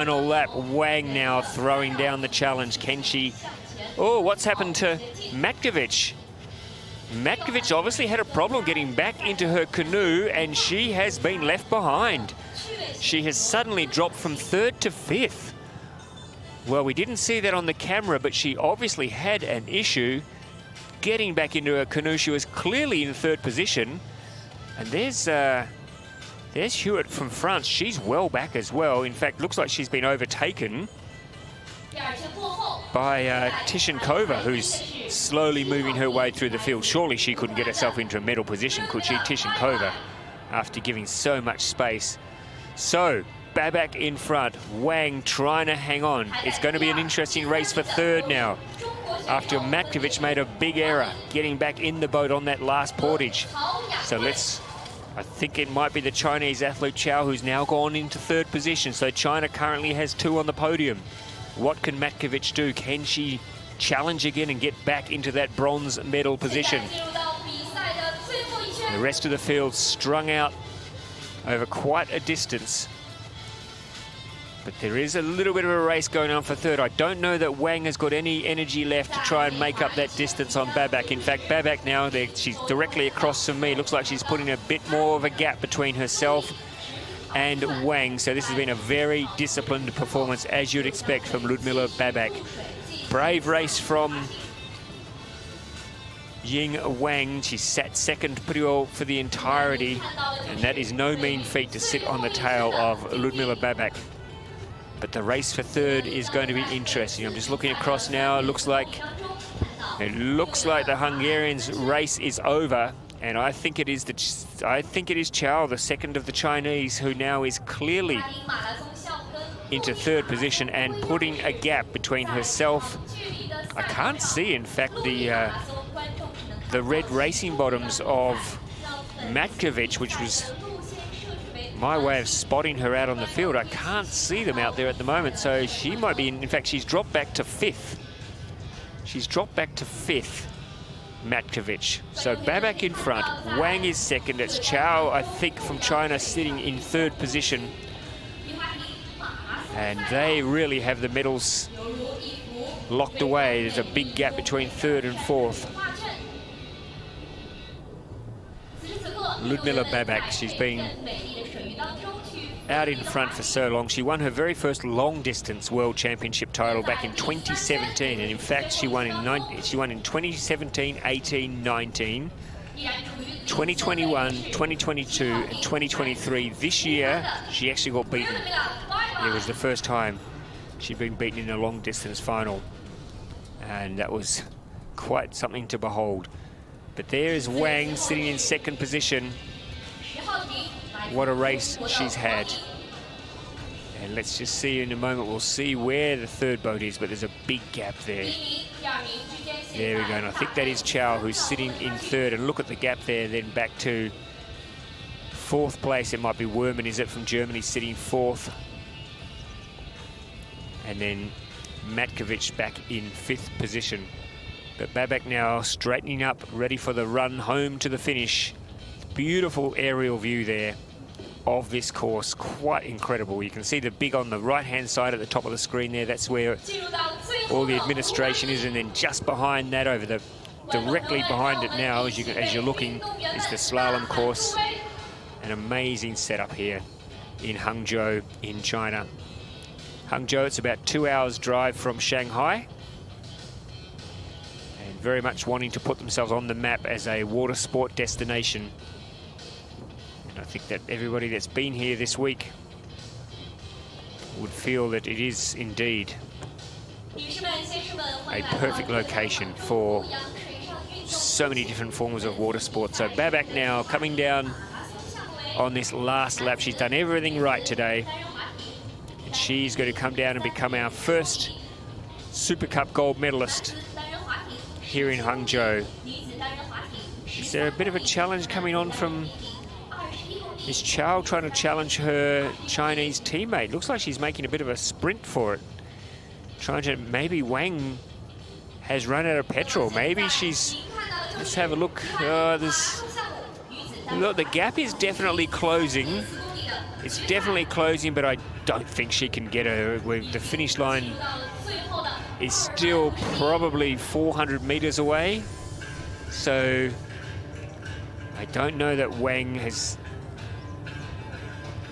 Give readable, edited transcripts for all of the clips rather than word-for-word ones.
Final lap, Wang now throwing down the challenge. Can she... Oh, what's happened to Matkovic? Matkovic obviously had a problem getting back into her canoe, and she has been left behind. She has suddenly dropped from 3rd to 5th. Well, we didn't see that on the camera, but she obviously had an issue getting back into her canoe. She was clearly in 3rd position. And there's Hewitt from France. She's well back as well. In fact, looks like she's been overtaken by Tishankova, who's slowly moving her way through the field. Surely she couldn't get herself into a medal position, could she, Tishankova, after giving so much space. So, Babak in front, Wang trying to hang on. It's going to be an interesting race for 3rd now, after Matkovic made a big error getting back in the boat on that last portage. So I think it might be the Chinese athlete Chow who's now gone into 3rd position. So China currently has 2 on the podium. What can Matkovic do? Can she challenge again and get back into that bronze medal position? The rest of the field strung out over quite a distance. But there is a little bit of a race going on for 3rd. I don't know that Wang has got any energy left to try and make up that distance on Babak. In fact, Babak now, she's directly across from me. Looks like she's putting a bit more of a gap between herself and Wang. So this has been a very disciplined performance, as you'd expect from Ludmila Babak. Brave race from Ying Wang. She sat 2nd pretty well for the entirety. And that is no mean feat to sit on the tail of Ludmila Babak. But the race for 3rd is going to be interesting. I'm just looking across now. It looks like the Hungarians' race is over, and I think it is Chow, the 2nd of the Chinese, who now is clearly into 3rd position and putting a gap between herself. I can't see, in fact, the red racing bottoms of Matkovic, which was my way of spotting her out on the field. I can't see them out there at the moment, so she might be in fact, she's dropped back to 5th. She's dropped back to 5th, Matkovic. So Babak in front, Wang is 2nd. It's Chow, I think, from China sitting in 3rd position. And they really have the medals locked away. There's a big gap between 3rd and 4th. Ludmila Babak, she's been out in front for so long. She won her very first long distance world championship title back in 2017, and in fact she won in 2017, 18, 19, 2021, 2022 and 2023. This year she actually got beaten. It was the first time she'd been beaten in a long distance final, and that was quite something to behold. But there is Wang sitting in 2nd position. What a race she's had. And let's just see in a moment, we'll see where the 3rd boat is, but there's a big gap there. There we go, and I think that is Chow who's sitting in 3rd, and look at the gap there, then back to 4th place. It might be Werman, is it, from Germany, sitting 4th. And then Matkovic back in 5th position. But Babak now straightening up, ready for the run home to the finish. Beautiful aerial view there of this course, quite incredible. You can see the big on the right-hand side at the top of the screen there. That's where all the administration is, and then just behind that, directly behind it now, as you're looking, is the slalom course. An amazing setup here in Hangzhou, in China. Hangzhou, it's about 2 hours drive from Shanghai. Very much wanting to put themselves on the map as a water sport destination. And I think that everybody that's been here this week would feel that it is indeed a perfect location for so many different forms of water sports. So Babak now coming down on this last lap. She's done everything right today. And she's going to come down and become our first Super Cup gold medalist here in Hangzhou. Is there a bit of a challenge coming on from Is Chow trying to challenge her Chinese teammate? Looks like she's making a bit of a sprint for it. Trying to, maybe Wang has run out of petrol. Maybe she's, let's have a look. Look, the gap is definitely closing. It's definitely closing, but I don't think she can get her. The finish line is still probably 400 meters away. So I don't know that Wang has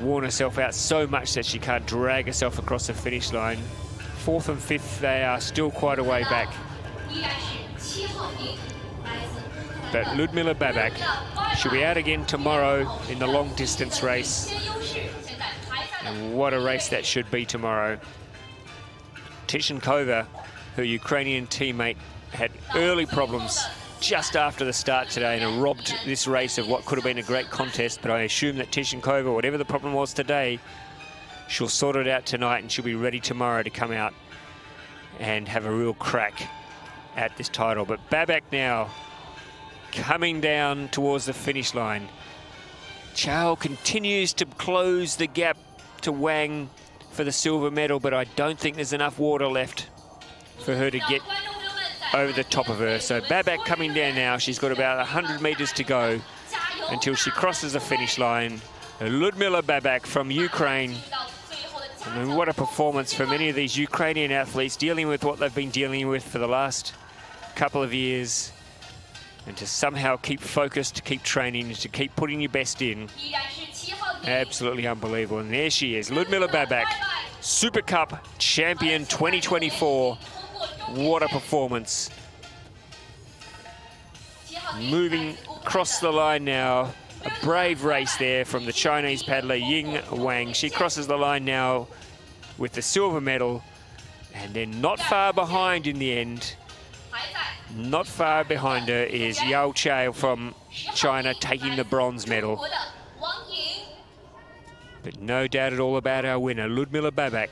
worn herself out so much that she can't drag herself across the finish line. Fourth and fifth, they are still quite a way back. But Ludmila Babak, she'll be out again tomorrow in the long distance race. And what a race that should be tomorrow. Tishankova, her Ukrainian teammate, had early problems just after the start today and robbed this race of what could have been a great contest. But I assume that Tishankova, whatever the problem was today, she'll sort it out tonight and she'll be ready tomorrow to come out and have a real crack at this title. But Babak now coming down towards the finish line. Chow continues to close the gap to Wang for the silver medal, but I don't think there's enough water left for her to get over the top of her. So Babak coming down now. She's got about 100 meters to go until she crosses the finish line. Ludmila Babak from Ukraine. I mean, what a performance for many of these Ukrainian athletes dealing with what they've been dealing with for the last couple of years. And to somehow keep focused, to keep training, to keep putting your best in. Absolutely unbelievable. And there she is, Ludmila Babak, Super Cup champion 2024. What a performance. Moving across the line now. A brave race there from the Chinese paddler Ying Wang. She crosses the line now with the silver medal. And then not far behind in the end, not far behind her is Yao Chao from China taking the bronze medal. But no doubt at all about our winner, Ludmila Babak.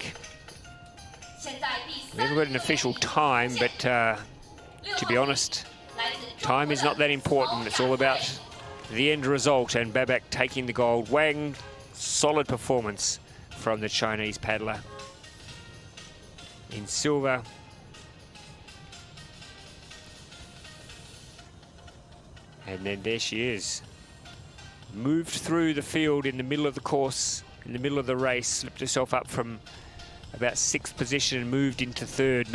We haven't got an official time, but to be honest, time is not that important. It's all about the end result, and Babak taking the gold. Wang, solid performance from the Chinese paddler. In silver, and then there she is. Moved through the field in the middle of the course, in the middle of the race, slipped herself up from about 6th position and moved into 3rd.